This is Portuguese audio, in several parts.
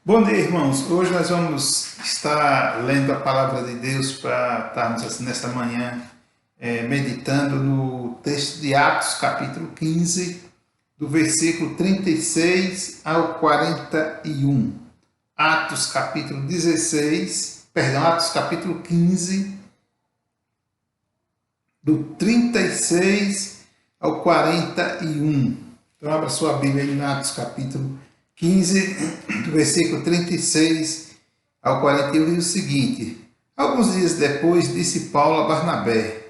Bom dia, irmãos. Hoje nós vamos estar lendo a palavra de Deus para estarmos assim, nesta manhã meditando no texto de Atos, capítulo 15, do versículo 36 ao 41. Atos, capítulo 15, do 36 ao 41. Então, abra sua Bíblia em Atos, capítulo 15, do versículo 36 ao 41, diz o seguinte: Alguns dias depois, disse Paulo a Barnabé: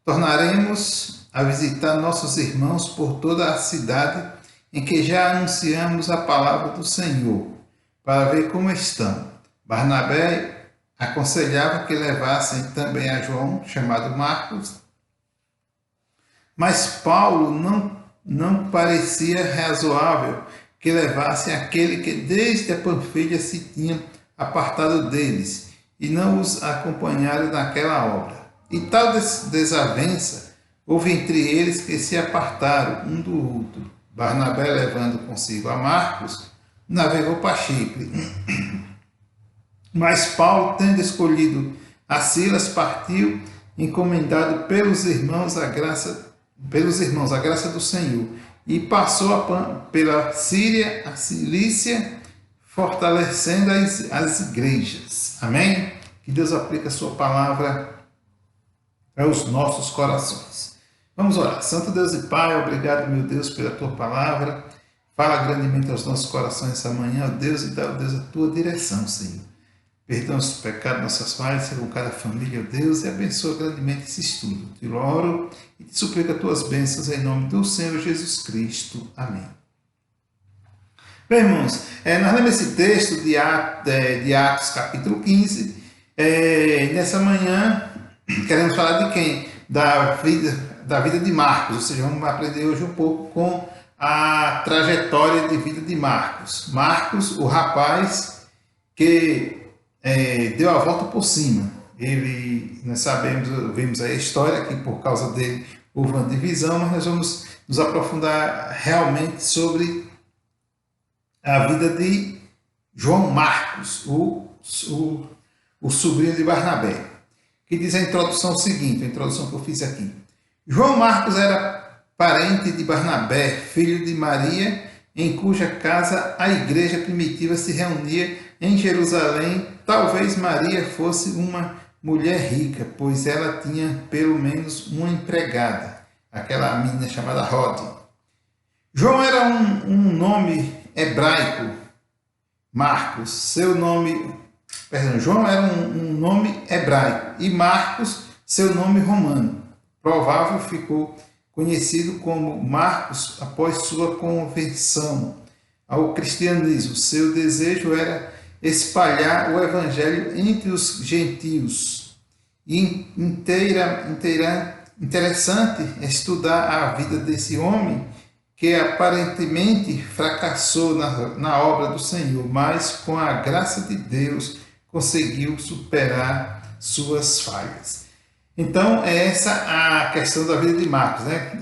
Tornaremos a visitar nossos irmãos por toda a cidade em que já anunciamos a palavra do Senhor, para ver como estão. Barnabé aconselhava que levassem também a João, chamado Marcos, mas Paulo não parecia razoável que levassem aquele que desde a Panfilha se tinha apartado deles, e não os acompanharam naquela obra. E tal desavença houve entre eles que se apartaram um do outro. Barnabé, levando consigo a Marcos, navegou para Chipre. Mas Paulo, tendo escolhido a Silas, partiu, encomendado pelos irmãos a graça do Senhor, e passou pela Síria, a Cilícia, fortalecendo as igrejas. Amém? Que Deus aplique a sua palavra aos nossos corações. Vamos orar. Santo Deus e Pai, obrigado, meu Deus, pela tua palavra. Fala grandemente aos nossos corações essa manhã, ó Deus, e dá, ó Deus, a tua direção, Senhor. Perdoa os pecados, nossas falhas, com cada família, ó Deus, e abençoa grandemente esse estudo. Te oro e te suplico as tuas bênçãos em nome do Senhor Jesus Cristo. Amém. Bem, irmãos, nós lemos esse texto de Atos, capítulo 15. Nessa manhã, queremos falar de quem? Da vida de Marcos, ou seja, vamos aprender hoje um pouco com a trajetória de vida de Marcos. Marcos, o rapaz que deu a volta por cima. Nós vemos a história que por causa dele houve uma divisão, mas nós vamos nos aprofundar realmente sobre a vida de João Marcos, o sobrinho de Barnabé, que diz a introdução seguinte, a introdução que eu fiz aqui. João Marcos era parente de Barnabé, filho de Maria, em cuja casa a igreja primitiva se reunia em Jerusalém. Talvez Maria fosse uma mulher rica, pois ela tinha pelo menos uma empregada, aquela menina chamada Rode. João era um nome hebraico, Marcos, João era um nome hebraico e Marcos, seu nome romano. Provável ficou conhecido como Marcos após sua conversão ao cristianismo. Seu desejo era espalhar o evangelho entre os gentios. E interessante estudar a vida desse homem que aparentemente fracassou na obra do Senhor, mas com a graça de Deus conseguiu superar suas falhas. Então, é essa a questão da vida de Marcos, né?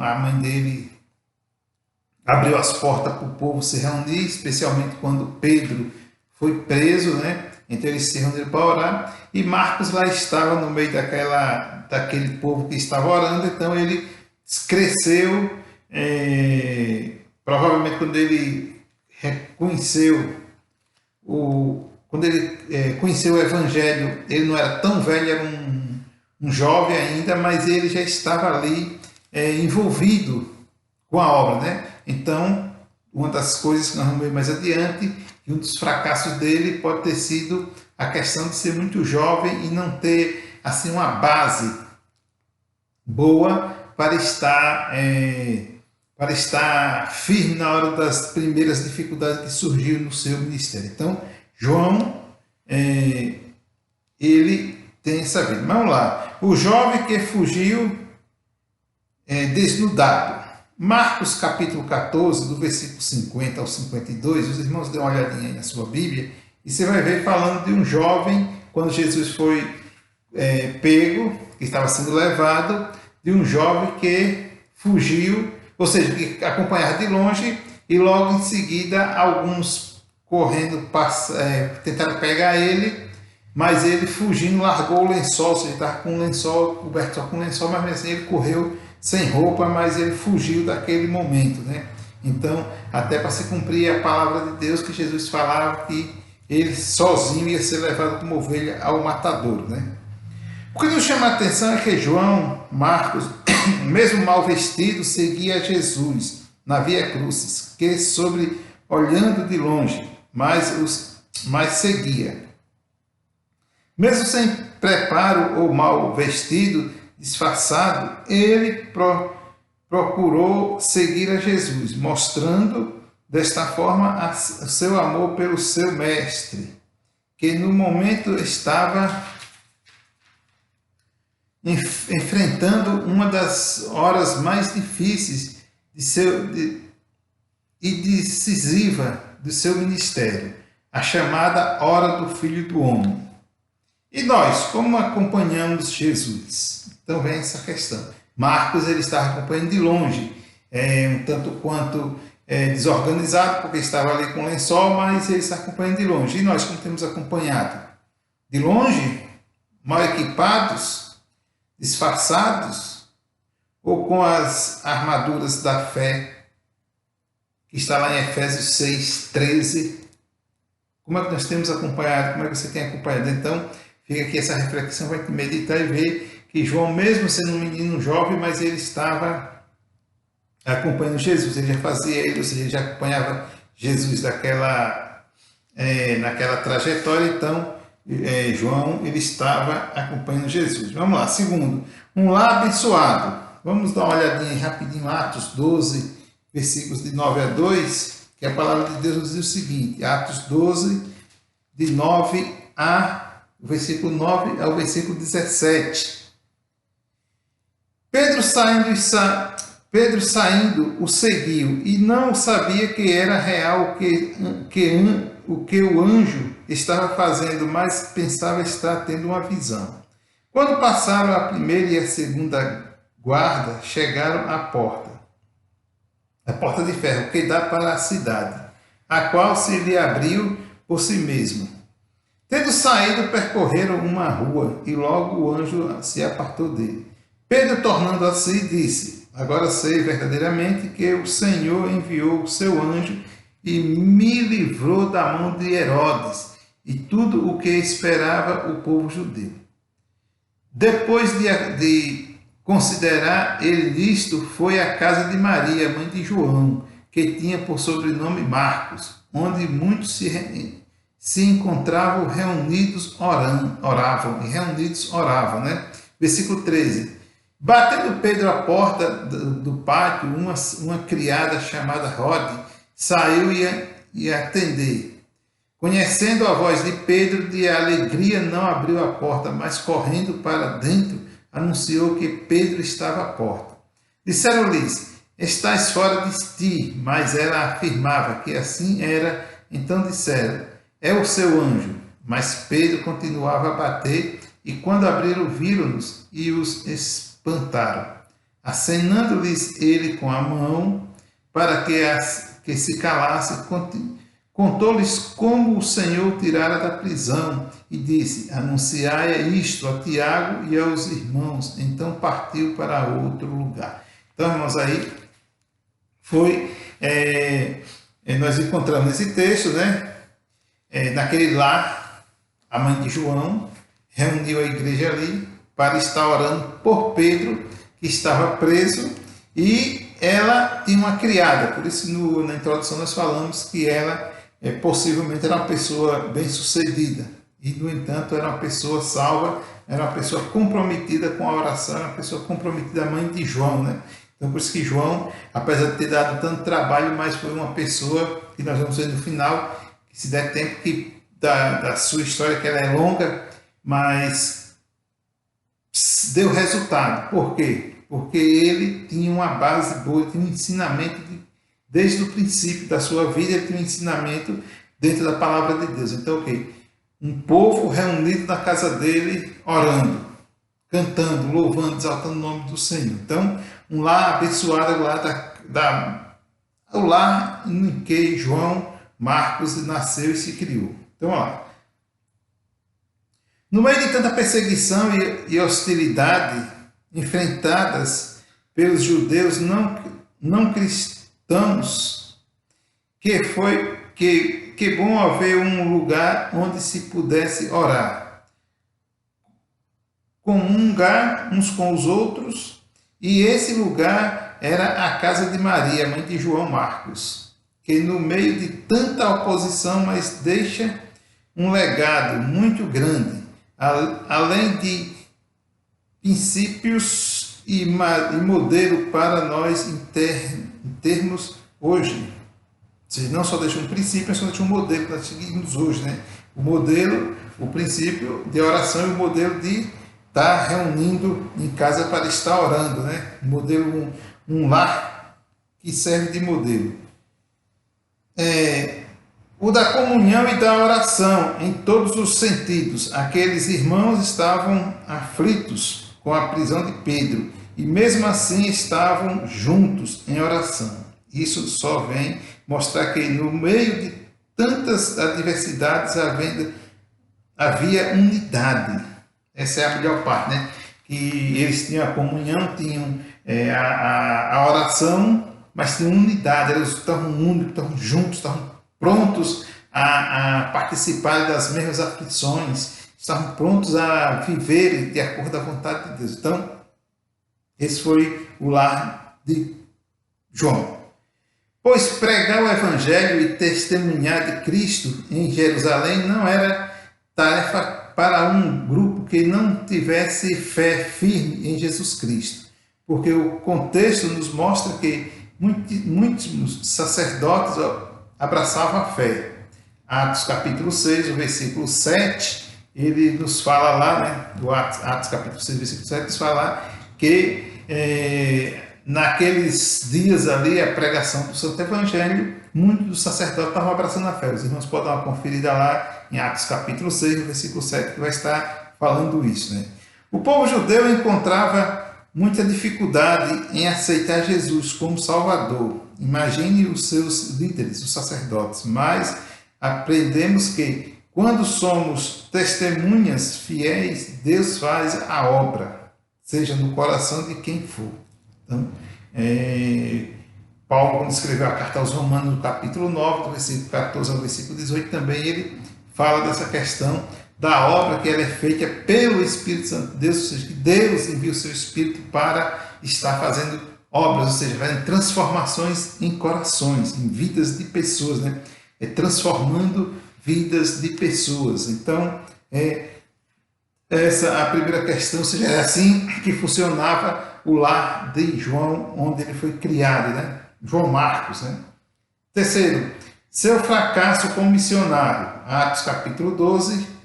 A mãe dele abriu as portas para o povo se reunir, especialmente quando Pedro foi preso, né? Então eles se reuniram para orar, e Marcos lá estava no meio daquele povo que estava orando. Então ele cresceu, provavelmente quando ele conheceu o Evangelho, ele não era tão velho, era um jovem ainda, mas ele já estava ali envolvido com a obra, né? Então, uma das coisas que nós vamos ver mais adiante, e um dos fracassos dele pode ter sido a questão de ser muito jovem e não ter assim uma base boa para estar firme na hora das primeiras dificuldades que surgiram no seu ministério. Então, João, ele tem essa vida. Vamos lá. O jovem que fugiu desnudado. Marcos capítulo 14, do versículo 50 ao 52, os irmãos dêem uma olhadinha aí na sua Bíblia, e você vai ver falando de um jovem, quando Jesus foi pego, que estava sendo levado, de um jovem que fugiu, ou seja, que acompanhava de longe, e logo em seguida alguns correndo, tentaram pegar ele, mas ele fugindo largou o lençol, ou seja, estava com um lençol, coberto só com um lençol, mas assim ele correu sem roupa, mas ele fugiu daquele momento, né? Então, até para se cumprir a palavra de Deus que Jesus falava que ele sozinho ia ser levado como ovelha ao matadouro, né? O que nos chama a atenção é que João Marcos, mesmo mal vestido, seguia Jesus na Via Crucis, que sobre olhando de longe, mas seguia. Mesmo sem preparo ou mal vestido, disfarçado, ele procurou seguir a Jesus, mostrando desta forma o seu amor pelo seu mestre, que no momento estava enfrentando uma das horas mais difíceis e decisiva do seu ministério, a chamada hora do Filho do Homem. E nós, como acompanhamos Jesus? Então vem essa questão. Marcos ele estava acompanhando de longe, um tanto quanto desorganizado, porque estava ali com o lençol, mas ele está acompanhando de longe. E nós, como temos acompanhado? De longe, mal equipados, disfarçados, ou com as armaduras da fé, que está lá em Efésios 6:13. Como é que nós temos acompanhado? Como é que você tem acompanhado? Então, fica aqui essa reflexão, vai te meditar e ver que João, mesmo sendo um menino jovem, mas ele estava acompanhando Jesus, ele já fazia ele, ou seja, ele já acompanhava Jesus naquela trajetória, então João ele estava acompanhando Jesus. Vamos lá, segundo, um lar abençoado. Vamos dar uma olhadinha rapidinho em Atos 12, versículos de 9 a 2, que a palavra de Deus nos diz o seguinte, Atos 12, de 9 a o versículo 9 ao versículo 17. Pedro saindo o seguiu e não sabia que era real o que o anjo estava fazendo, mas pensava estar tendo uma visão. Quando passaram a primeira e a segunda guarda, chegaram à porta de ferro que dá para a cidade, a qual se lhe abriu por si mesmo. Tendo saído, percorreram uma rua, e logo o anjo se apartou dele. Pedro, tornando a si, disse, agora sei verdadeiramente que o Senhor enviou o seu anjo e me livrou da mão de Herodes e tudo o que esperava o povo judeu. Depois de considerar ele isto, foi à casa de Maria, mãe de João, que tinha por sobrenome Marcos, onde muitos se encontravam reunidos oravam, né? Versículo 13. Batendo Pedro à porta do pátio, uma criada chamada Rode saiu e atendeu. Conhecendo a voz de Pedro, de alegria não abriu a porta, mas correndo para dentro, anunciou que Pedro estava à porta. Disseram-lhes, estás fora de ti, mas ela afirmava que assim era. Então disseram, é o seu anjo. Mas Pedro continuava a bater, e quando abriram, viram-nos e os espantaram. Acenando-lhes ele com a mão, para que se calasse, contou-lhes como o Senhor o tirara da prisão, e disse, anunciai isto a Tiago e aos irmãos. Então partiu para outro lugar. Então, irmãos, aí nós encontramos esse texto, né? Naquele lar, a mãe de João reuniu a igreja ali para estar orando por Pedro, que estava preso, e ela tinha uma criada. Por isso, na introdução, nós falamos que ela possivelmente era uma pessoa bem-sucedida. E, no entanto, era uma pessoa salva, era uma pessoa comprometida com a oração, era uma pessoa comprometida, a mãe de João, né? Então, por isso que João, apesar de ter dado tanto trabalho, mas foi uma pessoa que nós vamos ver no final, que se der tempo da sua história, que ela é longa, mas deu resultado. Por quê? Porque ele tinha uma base boa, tinha um ensinamento, desde o princípio da sua vida, ele tinha um ensinamento dentro da palavra de Deus. Então, um povo reunido na casa dele, orando, cantando, louvando, exaltando o nome do Senhor. Então, lar abençoado, o lar em que João Marcos nasceu e se criou. Então, ó, no meio de tanta perseguição e hostilidade enfrentadas pelos judeus não cristãos, que bom haver um lugar onde se pudesse orar, comungar uns com os outros, e esse lugar era a casa de Maria, mãe de João Marcos, que no meio de tanta oposição, mas deixa um legado muito grande, além de princípios e modelo para nós em termos hoje. Ou seja, não só deixa um princípio, mas só deixa um modelo que nós seguimos hoje, né? O modelo, o princípio de oração e o modelo de estar reunindo em casa para estar orando, né? O modelo, um lar que serve de modelo. O da comunhão e da oração, em todos os sentidos. Aqueles irmãos estavam aflitos com a prisão de Pedro, e mesmo assim estavam juntos em oração. Isso só vem mostrar que no meio de tantas adversidades havia unidade. Essa é a melhor parte, né? Que eles tinham a comunhão, tinham a oração, mas tinham unidade. Eles estavam únicos, estavam juntos, estavam prontos a participar das mesmas aflições, estavam prontos a viver de acordo com a vontade de Deus. Então, esse foi o lar de João. Pois pregar o Evangelho e testemunhar de Cristo em Jerusalém não era tarefa para um grupo que não tivesse fé firme em Jesus Cristo, porque o contexto nos mostra que muitos sacerdotes abraçavam a fé. Atos capítulo 6, o versículo 7, ele nos fala lá, né, do Atos capítulo 6, versículo 7, nos fala que naqueles dias ali, a pregação do Santo Evangelho, muitos dos sacerdotes estavam abraçando a fé. Os irmãos podem dar uma conferida lá em Atos capítulo 6, versículo 7, que vai estar falando isso, né? O povo judeu encontrava muita dificuldade em aceitar Jesus como Salvador. Imagine os seus líderes, os sacerdotes, mas aprendemos que quando somos testemunhas fiéis, Deus faz a obra, seja no coração de quem for. Então, Paulo, quando escreveu a carta aos Romanos, no capítulo 9, do versículo 14 ao versículo 18, também ele fala dessa questão da obra que ela é feita pelo Espírito Santo de Deus, ou seja, que Deus envia o seu Espírito para estar fazendo obras, ou seja, fazendo transformações em corações, em vidas de pessoas, né? Transformando vidas de pessoas. Então, essa é a primeira questão, ou seja, é assim que funcionava o lar de João, onde ele foi criado, né? João Marcos, né? Terceiro, seu fracasso como missionário. Atos capítulo 12,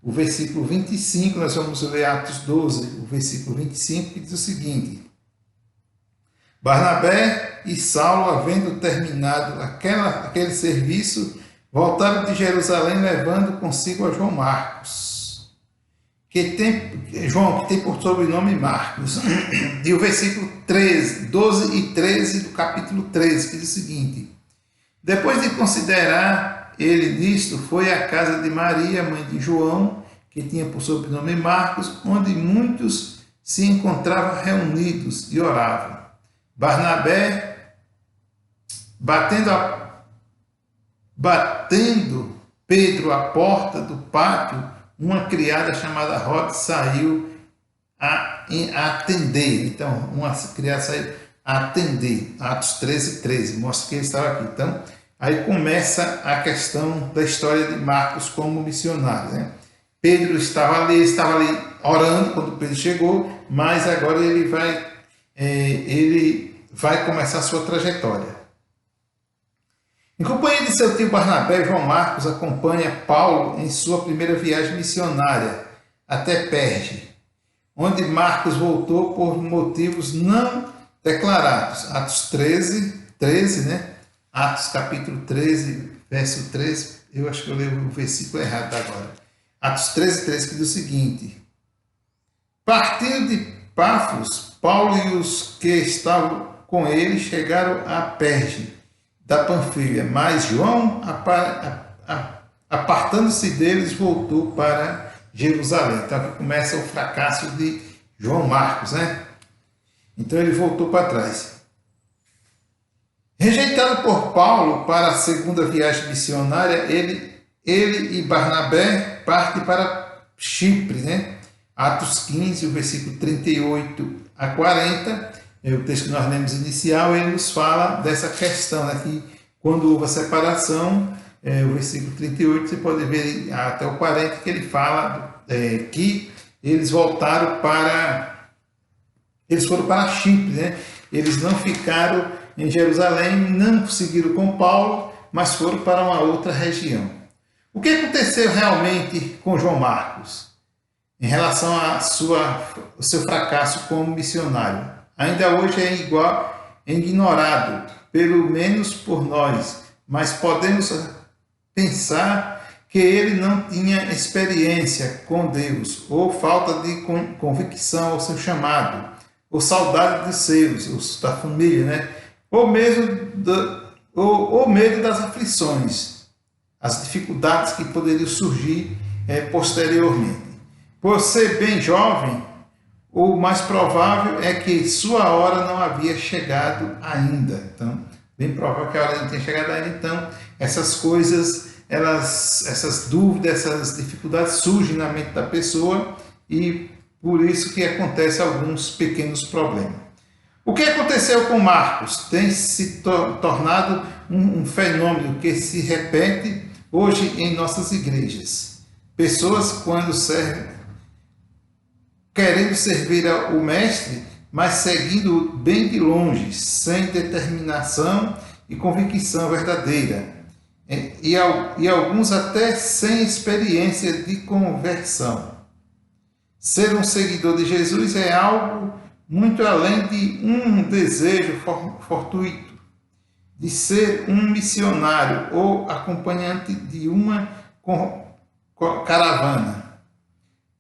o versículo 25, nós vamos ler Atos 12, o versículo 25, que diz o seguinte: Barnabé e Saulo, havendo terminado aquele serviço, voltaram de Jerusalém, levando consigo a João Marcos, que tem por sobrenome Marcos. E o versículo 12 e 13 do capítulo 13, que diz o seguinte: Depois de considerar ele nisto, foi à casa de Maria, mãe de João, que tinha por sobrenome Marcos, onde muitos se encontravam reunidos e oravam. Barnabé, batendo Pedro à porta do pátio, uma criada chamada Rode saiu a atender. Então, uma criada saiu a atender. Atos 13, 13, mostra que ele estava aqui. Então, aí começa a questão da história de Marcos como missionário, né? Pedro estava ali orando quando Pedro chegou, mas agora ele vai começar a sua trajetória. Em companhia de seu tio Barnabé, João Marcos acompanha Paulo em sua primeira viagem missionária até Perge, onde Marcos voltou por motivos não declarados. Atos 13, né? Atos capítulo 13, verso 13, eu acho que eu leio o versículo errado agora. Atos 13, 13, que diz o seguinte: Partindo de Pafos, Paulo e os que estavam com ele chegaram a Perge. da Panfilha. Mas João, apartando-se deles, voltou para Jerusalém. Então aqui começa o fracasso de João Marcos, né? Então ele voltou para trás. Rejeitado por Paulo para a segunda viagem missionária, ele e Barnabé partem para Chipre, né? Atos 15, o versículo 38 a 40, é o texto que nós lemos inicial, ele nos fala dessa questão, né? Que quando houve a separação, o versículo 38, você pode ver até o 40, que ele fala que eles foram para Chipre, né? Eles não ficaram em Jerusalém, não seguiram com Paulo, mas foram para uma outra região. O que aconteceu realmente com João Marcos em relação ao seu fracasso como missionário? Ainda hoje é ignorado, pelo menos por nós, mas podemos pensar que ele não tinha experiência com Deus, ou falta de convicção ao seu chamado, ou saudade dos seus, da família, né? Ou medo das aflições, as dificuldades que poderiam surgir posteriormente. Por ser bem jovem, o mais provável é que sua hora não havia chegado ainda. Então, bem provável que a hora não tenha chegado ainda. Então, essas coisas, essas dúvidas, essas dificuldades surgem na mente da pessoa e por isso que acontecem alguns pequenos problemas. O que aconteceu com Marcos tem se tornado um fenômeno que se repete hoje em nossas igrejas. Pessoas, quando querendo servir ao mestre, mas seguindo bem de longe, sem determinação e convicção verdadeira. E alguns até sem experiência de conversão. Ser um seguidor de Jesus é algo muito além de um desejo fortuito de ser um missionário ou acompanhante de uma caravana.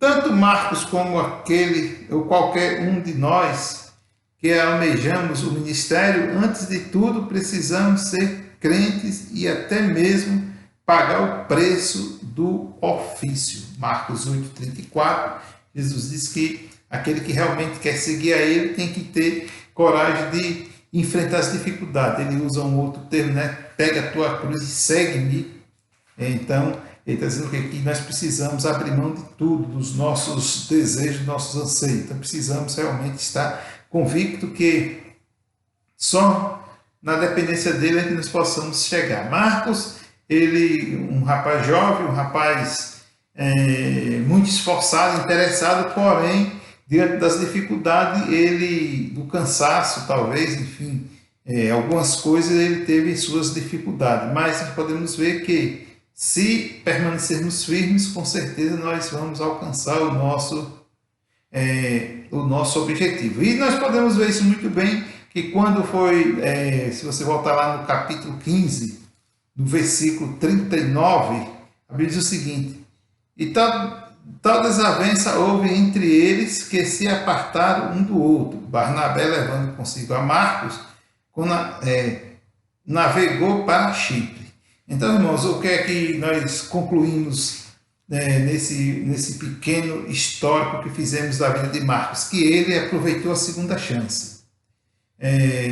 Tanto Marcos como aquele ou qualquer um de nós que almejamos o ministério, antes de tudo precisamos ser crentes e até mesmo pagar o preço do ofício. Marcos 8:34, Jesus diz que aquele que realmente quer seguir a ele tem que ter coragem de enfrentar as dificuldades. Ele usa um outro termo, né? Pega a tua cruz e segue-me. Então, ele está dizendo que aqui nós precisamos abrir mão de tudo, dos nossos desejos, dos nossos anseios. Então, precisamos realmente estar convicto que só na dependência dele é que nós possamos chegar. Marcos, ele, um rapaz jovem, um rapaz muito esforçado, interessado, porém, diante das dificuldades, do cansaço, talvez, enfim, algumas coisas ele teve suas dificuldades, mas nós podemos ver que se permanecermos firmes, com certeza nós vamos alcançar o nosso objetivo. E nós podemos ver isso muito bem, que quando se você voltar lá no capítulo 15, no versículo 39, a Bíblia diz o seguinte: e tal desavença houve entre eles que se apartaram um do outro. Barnabé, levando consigo a Marcos, navegou para Chipre. Então, irmãos, o que é que nós concluímos nesse pequeno histórico que fizemos da vida de Marcos? Que ele aproveitou a segunda chance.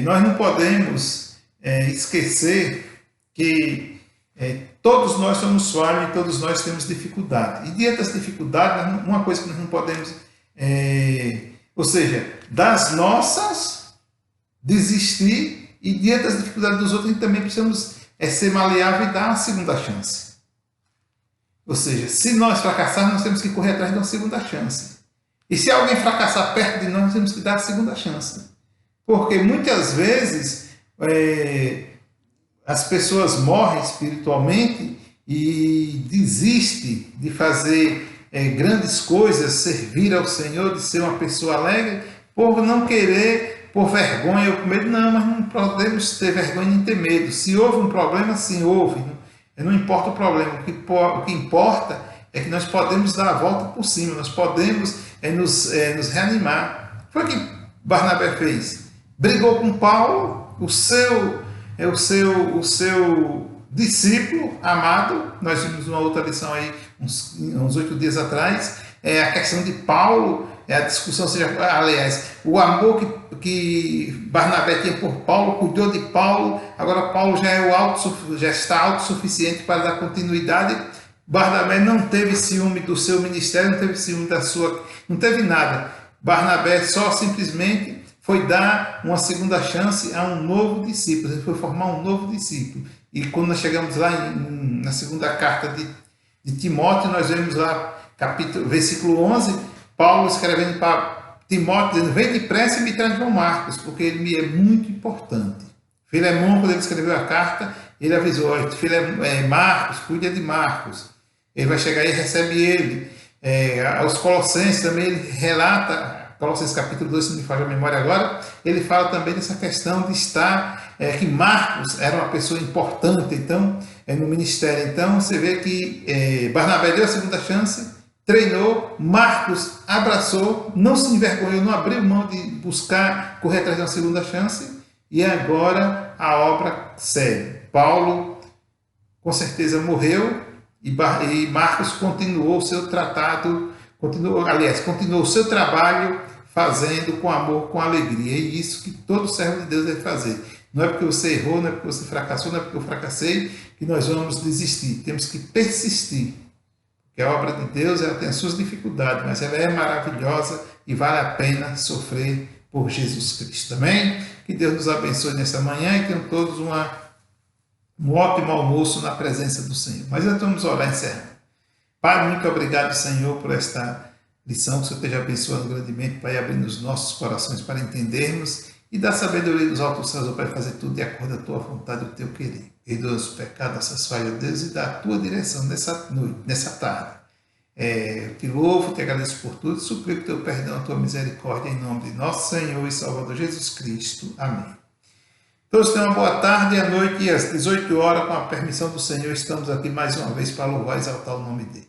Nós não podemos esquecer que todos nós somos falhos e todos nós temos dificuldade. E diante das dificuldades, uma coisa que nós não podemos, ou seja, das nossas, desistir, e diante das dificuldades dos outros, também precisamos ser maleável e dar uma segunda chance. Ou seja, se nós fracassarmos, nós temos que correr atrás de uma segunda chance. E se alguém fracassar perto de nós temos que dar a segunda chance. Porque muitas vezes as pessoas morrem espiritualmente e desistem de fazer grandes coisas, servir ao Senhor, de ser uma pessoa alegre, por não querer, por vergonha ou por medo. Não, mas não podemos ter vergonha nem ter medo. Se houve um problema, sim, houve. Não importa o problema. O que importa é que nós podemos dar a volta por cima, nós podemos nos reanimar. Foi o que Barnabé fez. Brigou com Paulo, o seu é o seu discípulo amado. Nós vimos uma outra lição aí, uns 8 dias atrás, a questão de Paulo, a discussão, aliás, o amor que Barnabé tinha por Paulo, cuidou de Paulo, agora Paulo já está autossuficiente para dar continuidade. Barnabé não teve ciúme do seu ministério, não teve ciúme não teve nada. Barnabé só simplesmente foi dar uma segunda chance a um novo discípulo, ele foi formar um novo discípulo. E quando nós chegamos lá na segunda carta de Timóteo, nós vemos lá, versículo 11, Paulo escrevendo para Timóteo, dizendo: vem depressa e me traz João Marcos, porque ele me é muito importante. Filemão, quando ele escreveu a carta, ele avisou: Marcos, cuida de Marcos. Ele vai chegar e recebe ele. Aos Colossenses também ele relata, Colossenses capítulo 2, se não me falha a memória agora, ele fala também dessa questão de estar, que Marcos era uma pessoa importante, então, no ministério. Então, você vê que Barnabé deu a segunda chance, treinou, Marcos abraçou, não se envergonhou, não abriu mão de buscar correr atrás de uma segunda chance, e agora a obra segue. Paulo, com certeza, morreu, e Marcos continuou o seu tratado, continuou o seu trabalho fazendo com amor, com alegria. É isso que todo servo de Deus deve fazer. Não é porque você errou, não é porque você fracassou, não é porque eu fracassei que nós vamos desistir. Temos que persistir. Porque a obra de Deus, ela tem as suas dificuldades, mas ela é maravilhosa e vale a pena sofrer por Jesus Cristo. Amém? Que Deus nos abençoe nessa manhã e tenham todos um ótimo almoço na presença do Senhor. Mas nós vamos orar encerrando. Pai, muito obrigado, Senhor, por esta lição, que o Senhor esteja abençoando grandemente, Pai, abrindo os nossos corações para entendermos e dar sabedoria dos altos céus, Pai, fazer tudo de acordo com a tua vontade e o teu querer. Perdoa os pecados, nossas falhas, Deus, e dá a tua direção nessa noite, nessa tarde. Eu te louvo, te agradeço por tudo, suplico o teu perdão, a tua misericórdia, em nome de nosso Senhor e Salvador Jesus Cristo. Amém. Todos tenham uma boa tarde e à noite, às 18 horas, com a permissão do Senhor, estamos aqui mais uma vez para louvar e exaltar o nome dele.